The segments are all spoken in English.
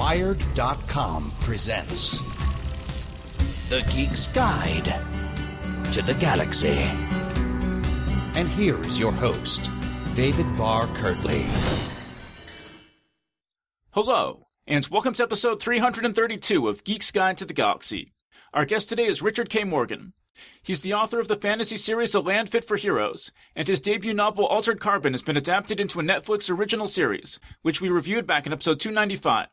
Wired.com presents The Geek's Guide to the Galaxy. And here is your host, David Barr Kirtley. Hello, and welcome to episode 332 of Geek's Guide to the Galaxy. Our guest today is Richard K. Morgan. He's the author of the fantasy series A Land Fit for Heroes, and his debut novel Altered Carbon has been adapted into a Netflix original series, which we reviewed back in episode 295.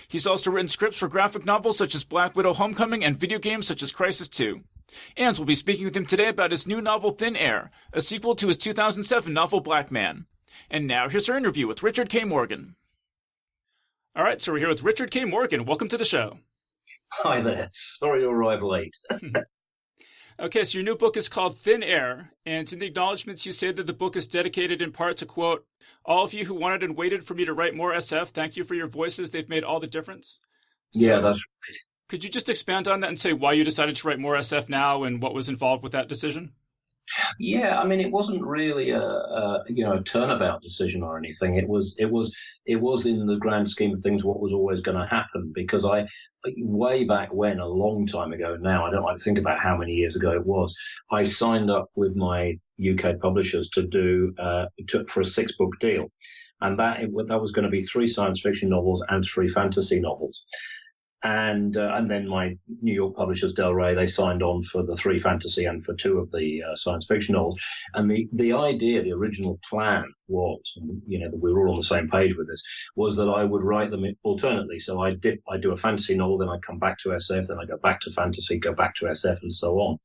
He's also written scripts for graphic novels such as Black Widow Homecoming and video games such as Crisis 2. And we'll be speaking with him today about his new novel Thin Air, a sequel to his 2007 novel Black Man. And now here's our interview with Richard K. Morgan. All right, so we're here with Richard K. Morgan. Welcome to the show. Hi there. Sorry to arrive late. Okay, so your new book is called Thin Air, and in the acknowledgments you say that the book is dedicated in part to, quote, all of you who wanted and waited for me to write more SF, thank you for your voices. They've made all the difference. So, yeah, that's right. Could you just expand on that and say why you decided to write more SF now and what was involved with that decision? Yeah, I mean, it wasn't really a turnabout decision or anything. It was in the grand scheme of things what was always going to happen, because I, way back when, a long time ago now, I don't like to think about how many years ago it was, I signed up with my UK publishers to do for a 6-book deal, and that was going to be 3 science fiction novels and 3 fantasy novels. And then my New York publishers, Del Rey, they signed on for the 3 fantasy and for 2 of the science fiction novels. And the idea, the original plan was, that we were all on the same page with this, was that I would write them alternately. So I do a fantasy novel, then I come back to SF, then I go back to fantasy, go back to SF, and so on.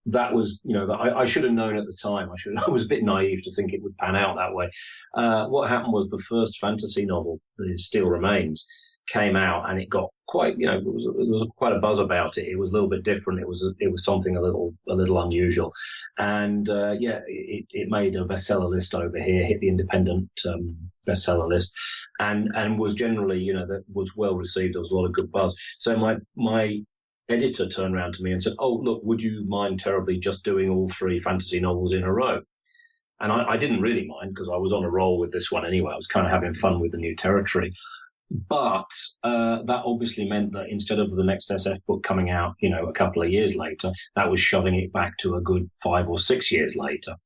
That was, I should have known at the time. I was a bit naive to think it would pan out that way. What happened was the first fantasy novel, The Still Remains, came out, and it got quite, it was quite a buzz about it. It was a little bit different. It was something a little unusual, and it made a bestseller list over here, hit the independent bestseller list, and was generally, that was well received. There was a lot of good buzz. So my editor turned around to me and said, "Oh, look, would you mind terribly just doing all 3 fantasy novels in a row?" And I didn't really mind, because I was on a roll with this one anyway. I was kind of having fun with the new territory. But that obviously meant that instead of the next SF book coming out, a couple of years later, that was shoving it back to a good 5 or 6 years later.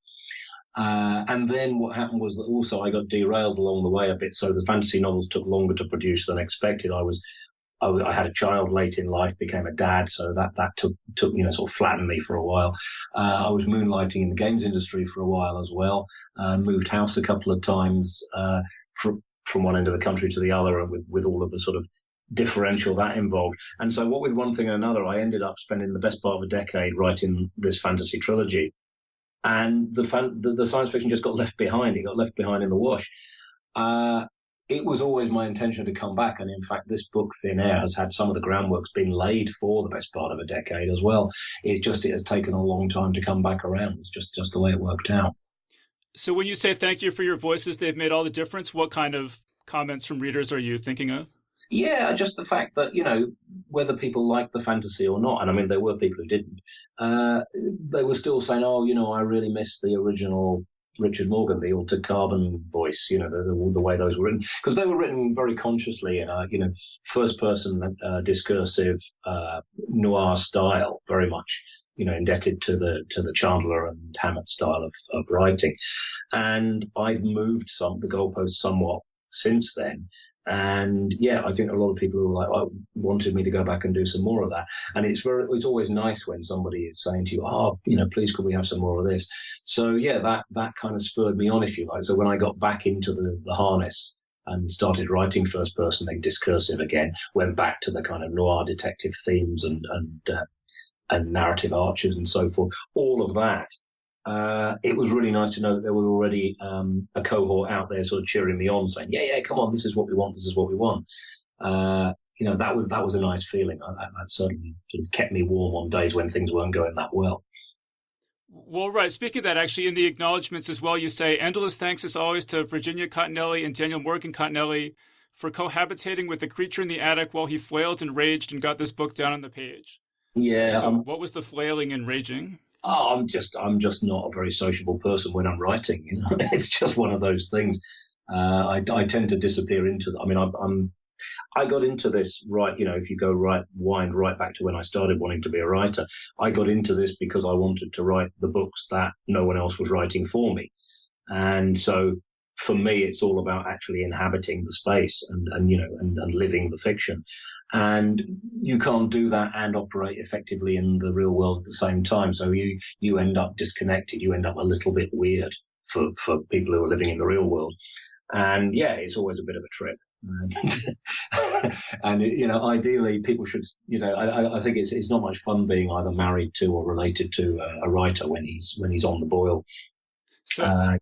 And then what happened was that also I got derailed along the way a bit. So the fantasy novels took longer to produce than expected. I had a child late in life, became a dad, so that took sort of flattened me for a while. I was moonlighting in the games industry for a while as well. Moved house a couple of times from one end of the country to the other, with all of the sort of differential that involved. And so what with one thing and another, I ended up spending the best part of a decade writing this fantasy trilogy. And the science fiction just got left behind. It got left behind in the wash. It was always my intention to come back. And in fact, this book, Thin Air, has had some of the groundworks being laid for the best part of a decade as well. It has taken a long time to come back around. It's just the way it worked out. So when you say thank you for your voices, they've made all the difference, what kind of comments from readers are you thinking of? Yeah, just the fact that, whether people liked the fantasy or not, and I mean, there were people who didn't, they were still saying, I really miss the original Richard Morgan, the Altered Carbon voice, the way those were written, because they were written very consciously in a, first-person discursive noir style, very much indebted to the Chandler and Hammett style of writing. And I've moved the goalposts somewhat since then. And yeah, I think a lot of people who wanted me to go back and do some more of that. And it's always nice when somebody is saying to you, please could we have some more of this? So yeah, that kind of spurred me on, if you like. So when I got back into the harness and started writing first person and discursive again, went back to the kind of noir detective themes and narrative archers and so forth, all of that. It was really nice to know that there was already a cohort out there sort of cheering me on, saying, yeah, come on, this is what we want, this is what we want. That was a nice feeling. That certainly sort of kept me warm on days when things weren't going that well. Well, right. Speaking of that, actually, in the acknowledgments as well, you say, endless thanks as always to Virginia Cottinelli and Daniel Morgan Cottinelli for cohabitating with the creature in the attic while he flailed and raged and got this book down on the page. Yeah. So what was the flailing and raging? Oh, I'm just not a very sociable person when I'm writing. It's just one of those things. I tend to disappear into. I'm I got into this right, if you wind right back to when I started wanting to be a writer, I got into this because I wanted to write the books that no one else was writing for me. And so for me, it's all about actually inhabiting the space and living the fiction. And you can't do that and operate effectively in the real world at the same time. So you end up disconnected. You end up a little bit weird for people who are living in the real world. And yeah, it's always a bit of a trip. And ideally people should, I think it's not much fun being either married to or related to a writer when he's on the boil. So,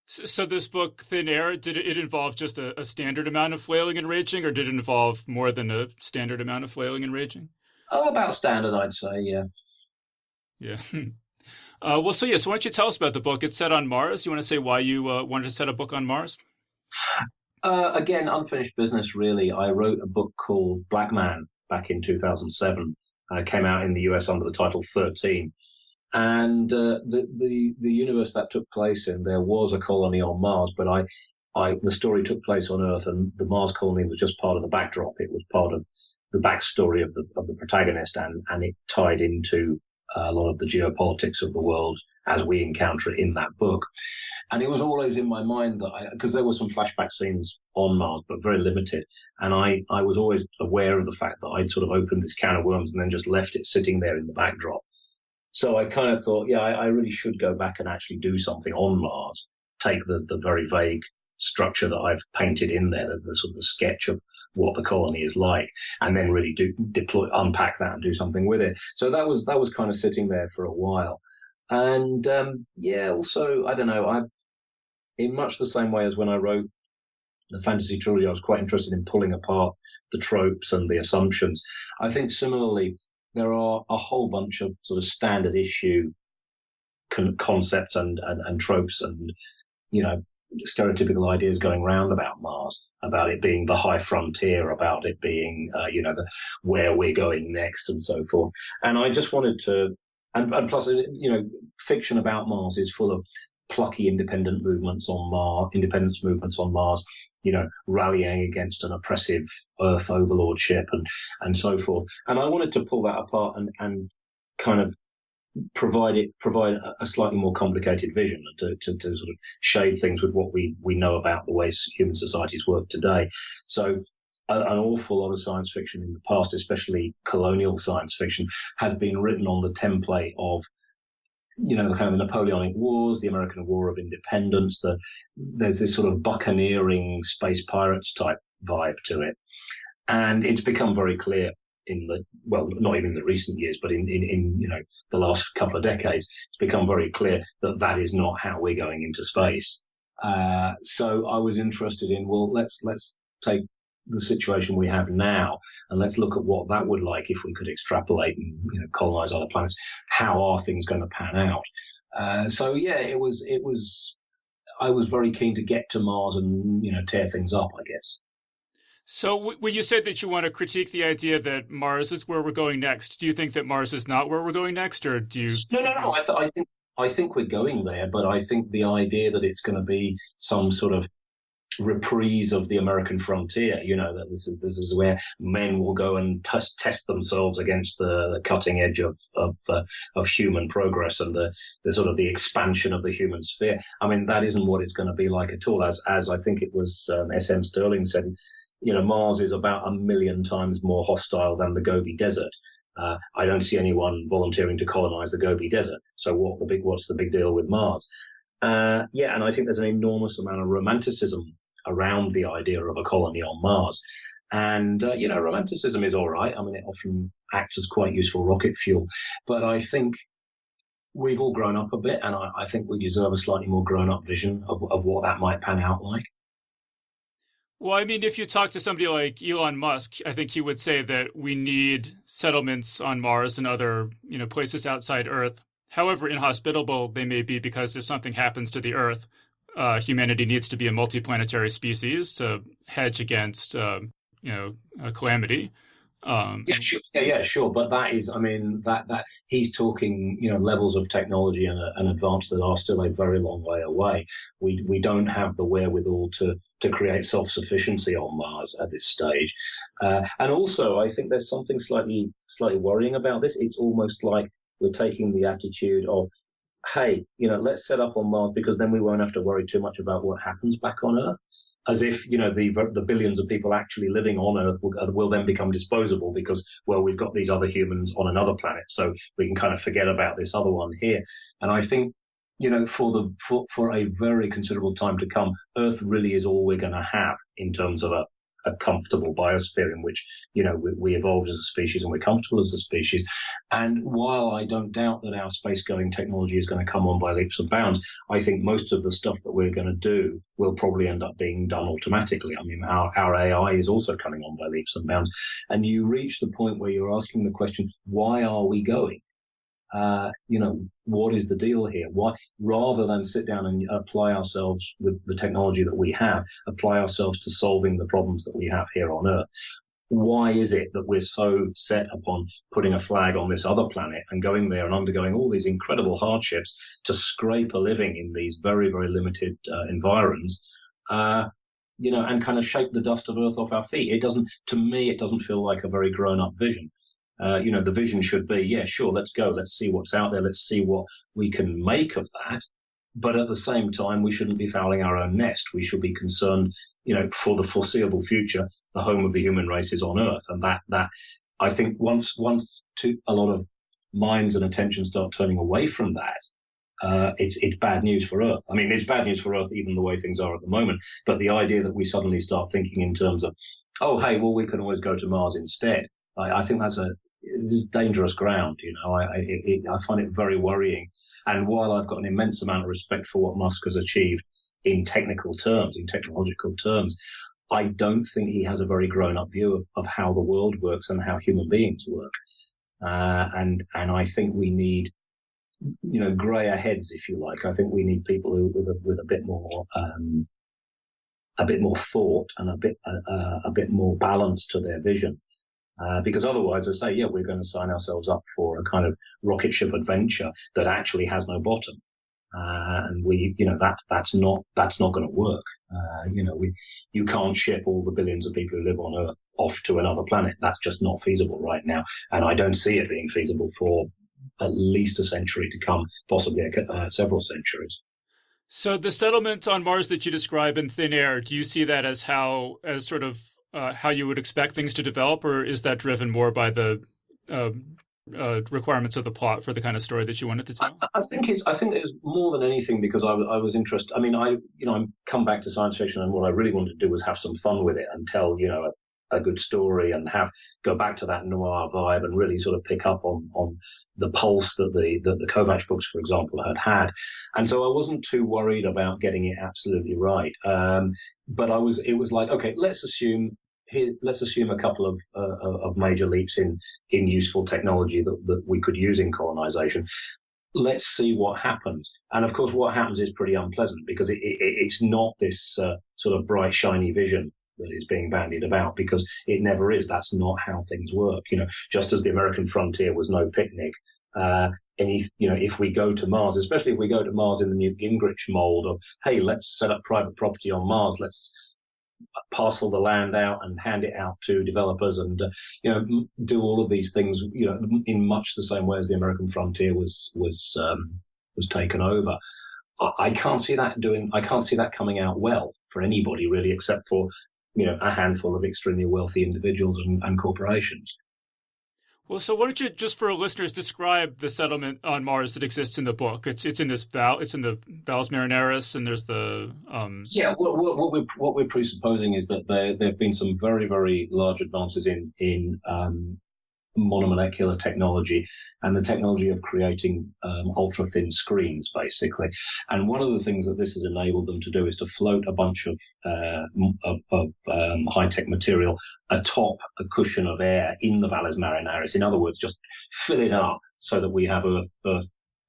so this book, Thin Air, did it involve just a standard amount of flailing and raging, or did it involve more than a standard amount of flailing and raging? Oh, about standard, I'd say, yeah. Yeah. So why don't you tell us about the book? It's set on Mars. You want to say why you wanted to set a book on Mars? Again, unfinished business, really. I wrote a book called Black Man back in 2007. Came out in the US under the title 13. And the universe that took place in, there was a colony on Mars, but the story took place on Earth, and the Mars colony was just part of the backdrop. It was part of the backstory of the protagonist, and it tied into a lot of the geopolitics of the world as we encounter it in that book. And it was always in my mind that because there were some flashback scenes on Mars, but very limited. And I was always aware of the fact that I'd sort of opened this can of worms and then just left it sitting there in the backdrop. So I kind of thought, I really should go back and actually do something on Mars, take the very vague structure that I've painted in there, the sort of the sketch of what the colony is like, and then really unpack that and do something with it. So that was kind of sitting there for a while. And also, I don't know, in much the same way as when I wrote the fantasy trilogy, I was quite interested in pulling apart the tropes and the assumptions. I think similarly, there are a whole bunch of sort of standard issue concepts and tropes and, stereotypical ideas going round about Mars, about it being the high frontier, about it being, where we're going next and so forth. And I just wanted to, and plus, fiction about Mars is full of plucky independence movements on Mars, rallying against an oppressive Earth overlordship and so forth. And I wanted to pull that apart and kind of provide a slightly more complicated vision to sort of shade things with what we know about the way human societies work today. So an awful lot of science fiction in the past, especially colonial science fiction, has been written on the template of the kind of the Napoleonic Wars, the American War of Independence. There's this sort of buccaneering space pirates type vibe to it, and it's become very clear not even in the recent years, but in the last couple of decades, it's become very clear that is not how we're going into space. So I was interested in, let's take the situation we have now and let's look at what that would like if we could extrapolate and colonize other planets. How are things going to pan out? It was. I was very keen to get to Mars and tear things up, I guess. So when you say that you want to critique the idea that Mars is where we're going next, do you think that Mars is not where we're going next, or do you? No. I think we're going there, but I think the idea that it's going to be some sort of reprise of the American frontier, that this is where men will go and test themselves against the cutting edge of human progress and the sort of the expansion of the human sphere. I mean, that isn't what it's going to be like at all. As I think it was S.M. Stirling said, Mars is about 1 million times more hostile than the Gobi Desert. I don't see anyone volunteering to colonize the Gobi Desert. So what's the big deal with Mars? And I think there's an enormous amount of romanticism around the idea of a colony on Mars. And, romanticism is all right. I mean, it often acts as quite useful rocket fuel. But I think we've all grown up a bit, and I think we deserve a slightly more grown-up vision of what that might pan out like. Well, I mean, if you talk to somebody like Elon Musk, I think he would say that we need settlements on Mars and other, places outside Earth. However inhospitable they may be, because if something happens to the Earth, humanity needs to be a multiplanetary species to hedge against, a calamity. Yeah, sure. Yeah, sure. But that is, I mean, that he's talking, levels of technology and advance that are still a very long way away. We don't have the wherewithal to create self-sufficiency on Mars at this stage. And also, I think there's something slightly worrying about this. It's almost like we're taking the attitude of, hey, let's set up on Mars because then we won't have to worry too much about what happens back on Earth. As if, the billions of people actually living on Earth will then become disposable because, well, we've got these other humans on another planet, so we can kind of forget about this other one here. And I think, for a very considerable time to come, Earth really is all we're going to have in terms of a comfortable biosphere in which, we evolved as a species and we're comfortable as a species. And while I don't doubt that our space-going technology is going to come on by leaps and bounds, I think most of the stuff that we're going to do will probably end up being done automatically. I mean, our AI is also coming on by leaps and bounds. And you reach the point where you're asking the question, why are we going? What is the deal here? Why, rather than sit down and apply ourselves with the technology that we have, apply ourselves to solving the problems that we have here on Earth? Why is it that we're so set upon putting a flag on this other planet and going there and undergoing all these incredible hardships to scrape a living in these very, very limited environs, and kind of shake the dust of Earth off our feet? To me, it doesn't feel like a very grown-up vision. The vision should be, yeah, sure, let's go. Let's see what's out there. Let's see what we can make of that. But at the same time, we shouldn't be fouling our own nest. We should be concerned, for the foreseeable future, the home of the human race is on Earth. And that I think once a lot of minds and attention start turning away from that, it's bad news for Earth. I mean, it's bad news for Earth even the way things are at the moment. But the idea that we suddenly start thinking in terms of, oh, hey, well, we can always go to Mars instead. I think this is dangerous ground. I find it very worrying. And while I've got an immense amount of respect for what Musk has achieved in technological terms, I don't think he has a very grown-up view of how the world works and how human beings work. And I think we need, grayer heads, if you like. I think we need people who with a bit more thought and a bit more balance to their vision. Because otherwise, I say, yeah, we're going to sign ourselves up for a kind of rocket ship adventure that actually has no bottom, and that's not going to work. You can't ship all the billions of people who live on Earth off to another planet. That's just not feasible right now, and I don't see it being feasible for at least a century to come, possibly several centuries. So the settlement on Mars that you describe in Thin Air, do you see that as how you would expect things to develop, or is that driven more by the requirements of the plot for the kind of story that you wanted to tell? I think it's more than anything because I was interested. I mean, I'm come back to science fiction, and what I really wanted to do was have some fun with it and tell a good story and go back to that noir vibe and really sort of pick up on the pulse that the Kovacs books, for example, had. And so I wasn't too worried about getting it absolutely right. But it was like, okay, let's assume a couple of major leaps in useful technology that we could use in colonization. Let's see what happens. And of course, what happens is pretty unpleasant because it's not this sort of bright, shiny vision that is being bandied about, because it never is. That's not how things work. Just as the American frontier was no picnic, if we go to Mars, especially if we go to Mars in the Newt Gingrich mold of, hey, let's set up private property on Mars, let's parcel the land out and hand it out to developers and do all of these things in much the same way as the American frontier was taken over. I can't see that coming out well for anybody really, except for a handful of extremely wealthy individuals and corporations. Well, so why don't you, just for our listeners, describe the settlement on Mars that exists in the book? It's in the Valles Marineris, and there's the What we're presupposing is that there have been some very, very large advances in monomolecular technology and the technology of creating ultra thin screens, basically. And one of the things that this has enabled them to do is to float a bunch of high tech material atop a cushion of air in the Valles Marineris. In other words, just fill it up so that we have Earth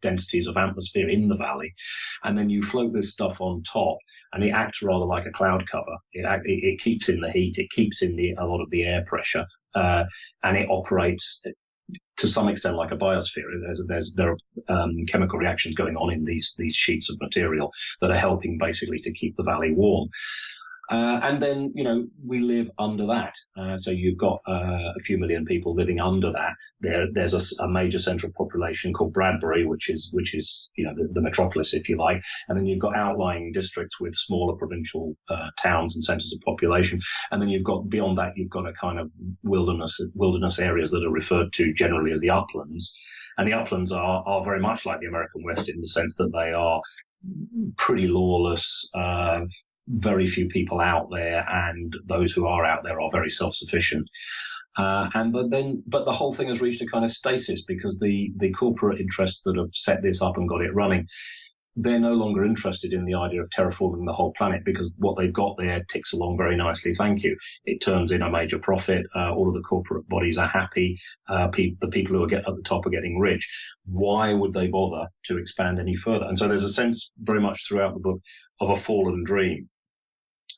densities of atmosphere in the valley, and then you float this stuff on top. And it acts rather like a cloud cover. It keeps in the heat. It keeps in a lot of the air pressure. and it operates to some extent like a biosphere. There are chemical reactions going on in these sheets of material that are helping basically to keep the valley warm. And then, we live under that. So you've got a few million people living under that. There's a major central population called Bradbury, which is the metropolis, if you like. And then you've got outlying districts with smaller provincial towns and centres of population. And then beyond that, you've got a kind of wilderness areas that are referred to generally as the uplands. And the uplands are very much like the American West in the sense that they are pretty lawless, very few people out there, and those who are out there are very self-sufficient. But the whole thing has reached a kind of stasis because the corporate interests that have set this up and got it running, they're no longer interested in the idea of terraforming the whole planet because what they've got there ticks along very nicely. Thank you. It turns in a major profit. All of the corporate bodies are happy. The people who are at the top are getting rich. Why would they bother to expand any further? And so there's a sense very much throughout the book of a fallen dream.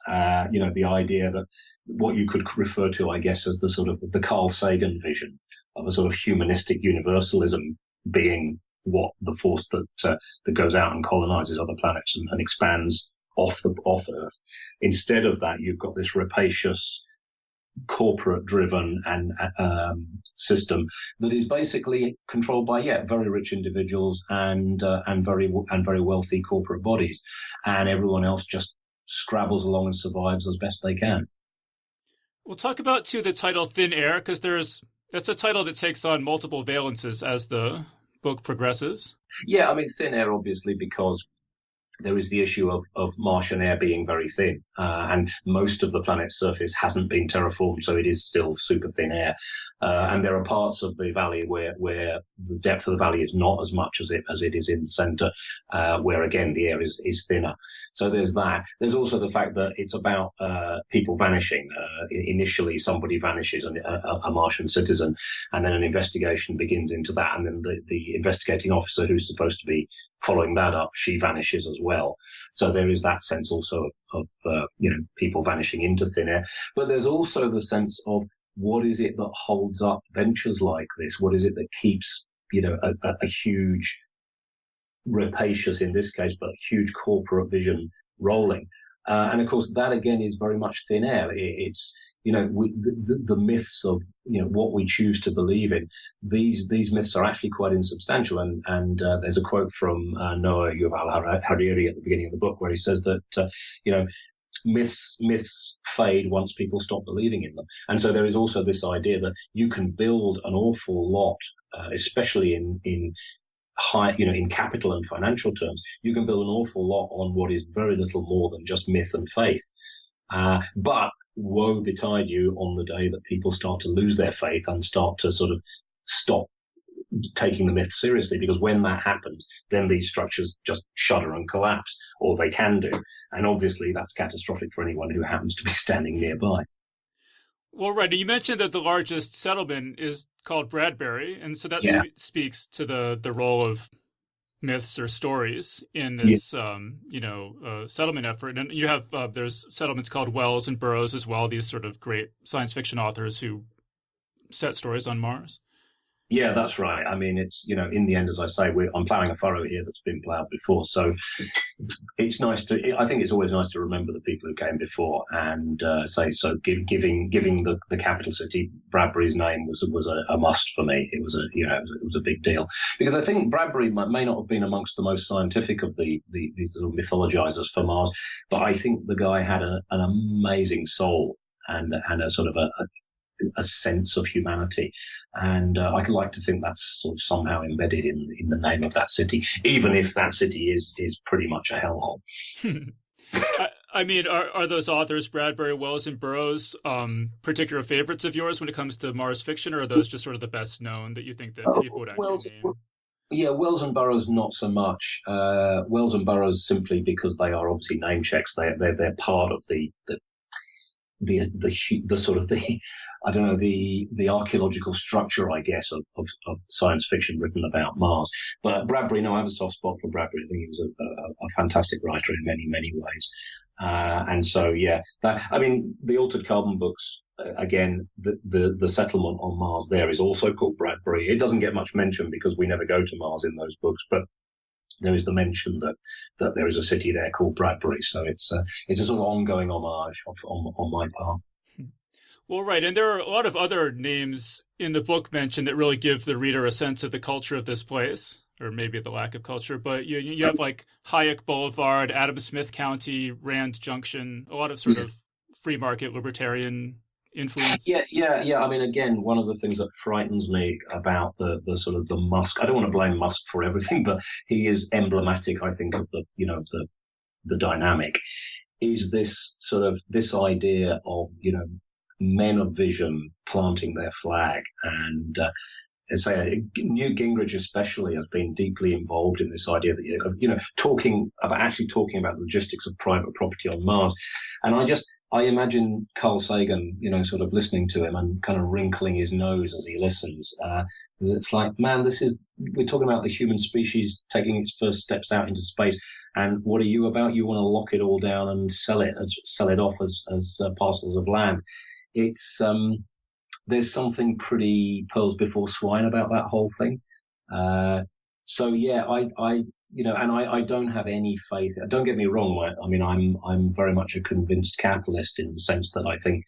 The idea that what you could refer to, I guess, as the sort of the Carl Sagan vision of a sort of humanistic universalism being what the force that goes out and colonizes other planets and expands off Earth. Instead of that, you've got this rapacious, corporate-driven and system that is basically controlled by very rich individuals and very wealthy corporate bodies, and everyone else just scrabbles along and survives as best they can. We'll talk about, too, the title Thin Air, because that's a title that takes on multiple valences as the book progresses. Yeah, I mean, thin air, obviously, because there is the issue of Martian air being very thin, and most of the planet's surface hasn't been terraformed, so it is still super thin air. And there are parts of the valley where the depth of the valley is not as much as it is in the centre, where again the air is thinner. So there's that. There's also the fact that it's about people vanishing. Initially, somebody vanishes, a Martian citizen, and then an investigation begins into that, and then the investigating officer who's supposed to be following that up, she vanishes as well. So there is that sense also of people vanishing into thin air. But there's also the sense of what is it that holds up ventures like this? What is it that keeps a huge, rapacious in this case, but huge corporate vision rolling? And of course, that again is very much thin air. It's the myths of what we choose to believe in. These myths are actually quite insubstantial. And there's a quote from Noah Yuval Harari at the beginning of the book where he says that myths fade once people stop believing in them. And so there is also this idea that you can build an awful lot, especially in high, in capital and financial terms, you can build an awful lot on what is very little more than just myth and faith. But woe betide you on the day that people start to lose their faith and start to sort of stop taking the myth seriously, because when that happens, then these structures just shudder and collapse, or they can do. And obviously that's catastrophic for anyone who happens to be standing nearby. Well, right. You mentioned that the largest settlement is called Bradbury, and so that speaks to the role of myths or stories in this, settlement effort. And you have there's settlements called Wells and Burroughs as well. These sort of great science fiction authors who set stories on Mars. Yeah, that's right. I mean, it's, in the end, as I say, I'm ploughing a furrow here that's been ploughed before. So it's I think it's always nice to remember the people who came before and giving the capital city Bradbury's name was a must for me. It was a big deal, because I think Bradbury may not have been amongst the most scientific of the sort of mythologizers for Mars, but I think the guy had an amazing soul and a sort of a sense of humanity, and I could like to think that's sort of somehow embedded in the name of that city, even if that city is pretty much a hellhole. I mean, are those authors, Bradbury, Wells, and Burroughs, particular favorites of yours when it comes to Mars fiction, or are those just sort of the best known that you think that people would actually name? Yeah, Wells and Burroughs not so much. Wells and Burroughs simply because they are obviously name checks. They're part of the sort of the archaeological structure, I guess, of science fiction written about Mars. But Bradbury, no, I have a soft spot for Bradbury. I think he was a fantastic writer in many, many ways. And so, yeah, the Altered Carbon books, again, the settlement on Mars there is also called Bradbury. It doesn't get much mention because we never go to Mars in those books, but there is the mention that there is a city there called Bradbury. So it's a sort of ongoing homage on my part. Well, right. And there are a lot of other names in the book mentioned that really give the reader a sense of the culture of this place, or maybe the lack of culture. But you have like Hayek Boulevard, Adam Smith County, Rand Junction, a lot of sort of free market libertarian influence. Yeah. I mean, again, one of the things that frightens me about the sort of the Musk, I don't want to blame Musk for everything, but he is emblematic, I think, of the dynamic, is this idea of, men of vision planting their flag. And Newt Gingrich especially has been deeply involved in this idea that, talking about the logistics of private property on Mars. And I imagine Carl Sagan, sort of listening to him and kind of wrinkling his nose as he listens. Because it's like, man, we're talking about the human species taking its first steps out into space. And what are you about? You want to lock it all down and sell it off as parcels of land. It's, there's something pretty pearls before swine about that whole thing. So yeah, I don't have any faith. Don't get me wrong. I mean, I'm very much a convinced capitalist in the sense that I think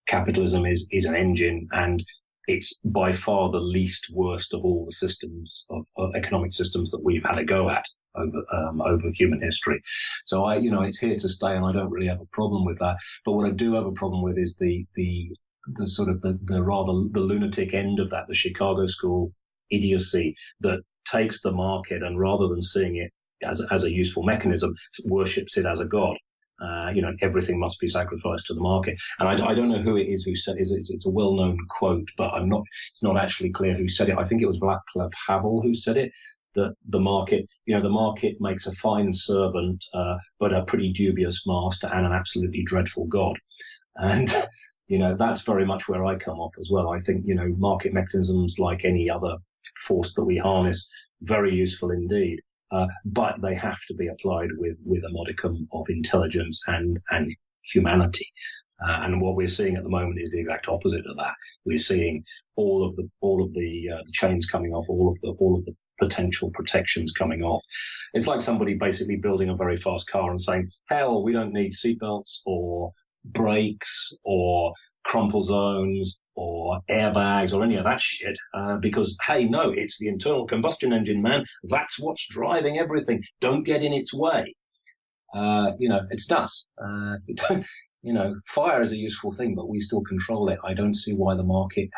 capitalism is an engine, and it's by far the least worst of all the systems of economic systems that we've had a go at over human history. So it's here to stay, and I don't really have a problem with that. But what I do have a problem with is the sort of the lunatic end of that, the Chicago School idiocy that takes the market and rather than seeing it as a useful mechanism, worships it as a god. Everything must be sacrificed to the market. And I don't know who it is who said it. It's a well-known quote, but it's not actually clear who said it. I think it was Václav Havel who said it, that the market makes a fine servant, but a pretty dubious master and an absolutely dreadful god. And, that's very much where I come off as well. I think, market mechanisms, like any other force that we harness, very useful indeed. But they have to be applied with a modicum of intelligence and humanity. And what we're seeing at the moment is the exact opposite of that. We're seeing all of the chains coming off, all of the potential protections coming off. It's like somebody basically building a very fast car and saying, hell, we don't need seatbelts or brakes or crumple zones or airbags or any of that shit, because, hey, no, it's the internal combustion engine, man. That's what's driving everything. Don't get in its way. It's nuts. Fire is a useful thing, but we still control it. I don't see why the market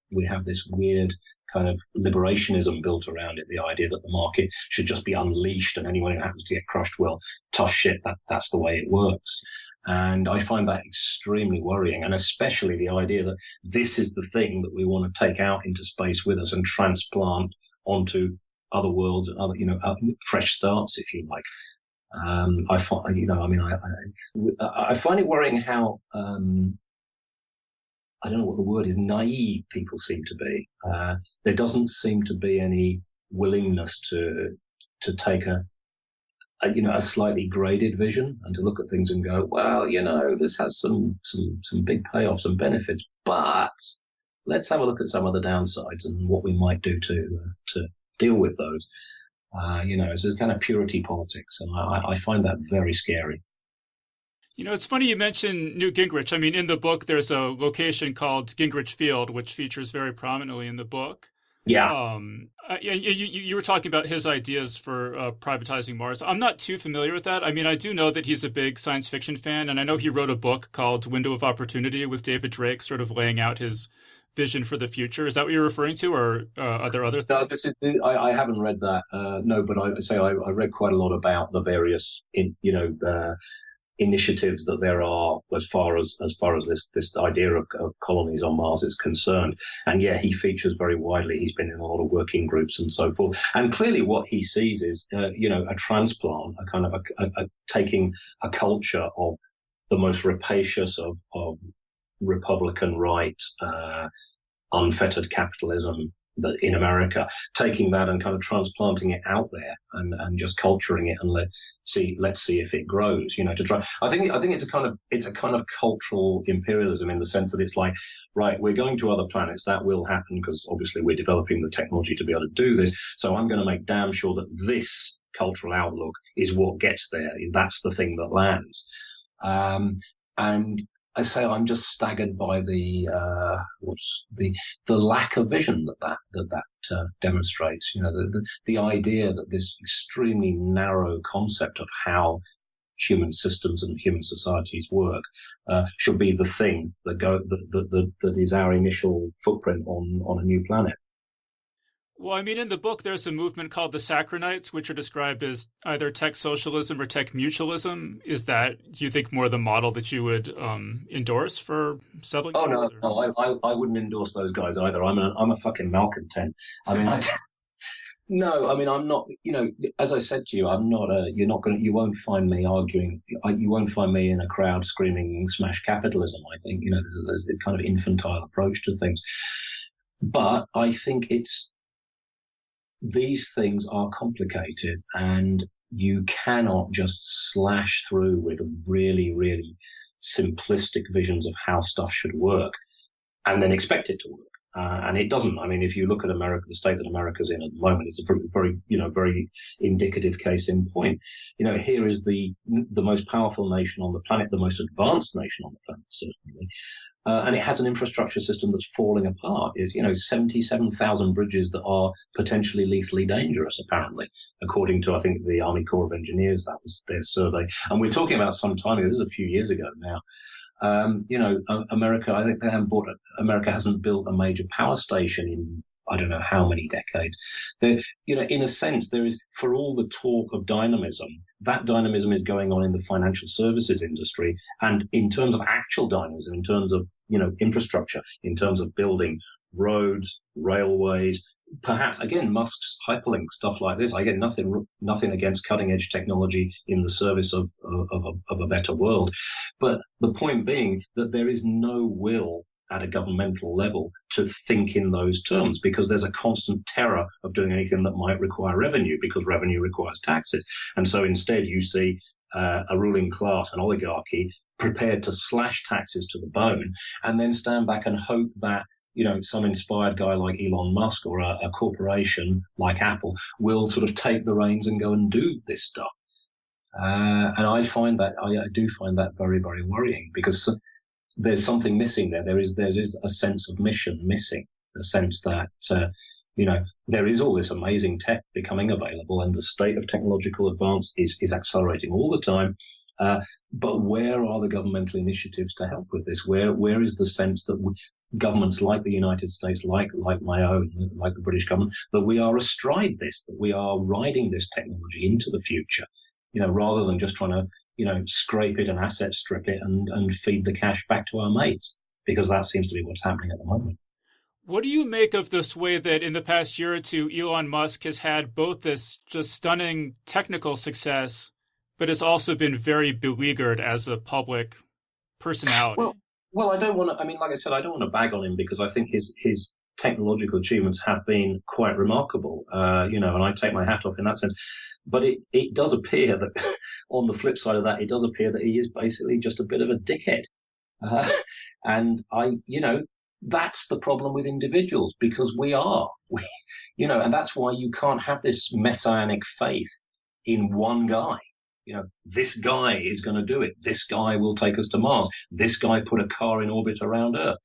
we have this weird kind of liberationism built around it, the idea that the market should just be unleashed and anyone who happens to get crushed, well, tough shit, that's the way it works. And I find that extremely worrying, and especially the idea that this is the thing that we want to take out into space with us and transplant onto other worlds and other, fresh starts, if you like. I find it worrying how, I don't know what the word is, naive people seem to be. There doesn't seem to be any willingness to take a slightly graded vision and to look at things and go, well, this has some big payoffs and benefits, but let's have a look at some of the downsides and what we might do to deal with those. It's a kind of purity politics, and I find that very scary. It's funny you mentioned Newt Gingrich. I mean, in the book, there's a location called Gingrich Field, which features very prominently in the book. Yeah. You were talking about his ideas for privatizing Mars. I'm not too familiar with that. I mean, I do know that he's a big science fiction fan, and I know he wrote a book called Window of Opportunity with David Drake, sort of laying out his vision for the future. Is that what you're referring to, or are there other things? No, I haven't read that. No, but I read quite a lot about the various, initiatives that there are as far as this idea of colonies on Mars is concerned. And yeah, he features very widely. He's been in a lot of working groups and so forth. And clearly what he sees is, a transplant, a kind of a taking a culture of the most rapacious of Republican right, unfettered capitalism, in America, taking that and kind of transplanting it out there and just culturing it and let's see if it grows. To try. I think it's a kind of cultural imperialism in the sense that it's like, right, we're going to other planets. That will happen because obviously we're developing the technology to be able to do this. So I'm going to make damn sure that this cultural outlook is what gets there. That's the thing that lands. And I say I'm just staggered by the lack of vision that demonstrates. The idea that this extremely narrow concept of how human systems and human societies work should be the thing that is our initial footprint on a new planet. Well, I mean, in the book, there's a movement called the Saccharinites, which are described as either tech socialism or tech mutualism. Is that, do you think, more the model that you would endorse for settling? Oh, no, I wouldn't endorse those guys either. I'm a fucking malcontent. I mean, no, I mean, I'm not, as I said to you, I'm not you won't find me arguing, you won't find me in a crowd screaming, smash capitalism. I think, there's a kind of infantile approach to things. But I think these things are complicated, and you cannot just slash through with really, really simplistic visions of how stuff should work and then expect it to work. And it doesn't. I mean, if you look at America, the state that America's in at the moment, it's a very, very indicative case in point. Here is the most powerful nation on the planet, the most advanced nation on the planet, certainly. And it has an infrastructure system that's falling apart. Is 77,000 bridges that are potentially lethally dangerous, apparently, according to, I think, the Army Corps of Engineers. That was their survey. And we're talking about some time ago. This is a few years ago now. America, I think America hasn't built a major power station in I don't know how many decades. In a sense, there is, for all the talk of dynamism, that dynamism is going on in the financial services industry. And in terms of actual dynamism, in terms of, infrastructure, in terms of building roads, railways, perhaps, again, Musk's hyperlink, stuff like this. I get nothing against cutting edge technology in the service of a better world. But the point being that there is no will at a governmental level to think in those terms, because there's a constant terror of doing anything that might require revenue, because revenue requires taxes. And so instead you see a ruling class, an oligarchy, prepared to slash taxes to the bone and then stand back and hope that some inspired guy like Elon Musk or a corporation like Apple will sort of take the reins and go and do this stuff. And I do find that very, very worrying, because there's something missing there. There is a sense of mission missing, a sense that, there is all this amazing tech becoming available, and the state of technological advance is accelerating all the time. But where are the governmental initiatives to help with this? Where is the sense that governments like the United States, like my own, like the British government, that we are astride this, that we are riding this technology into the future, rather than just trying to, scrape it and asset strip it and feed the cash back to our mates, because that seems to be what's happening at the moment. What do you make of this way that in the past year or two, Elon Musk has had both this just stunning technical success, but has also been very beleaguered as a public personality? Well, I don't want to, like I said, I don't want to bag on him, because I think his technological achievements have been quite remarkable, and I take my hat off in that sense. But it does appear that on the flip side of that, it does appear that he is basically just a bit of a dickhead. And that's the problem with individuals, because and that's why you can't have this messianic faith in one guy. This guy is going to do it. This guy will take us to Mars. This guy put a car in orbit around Earth.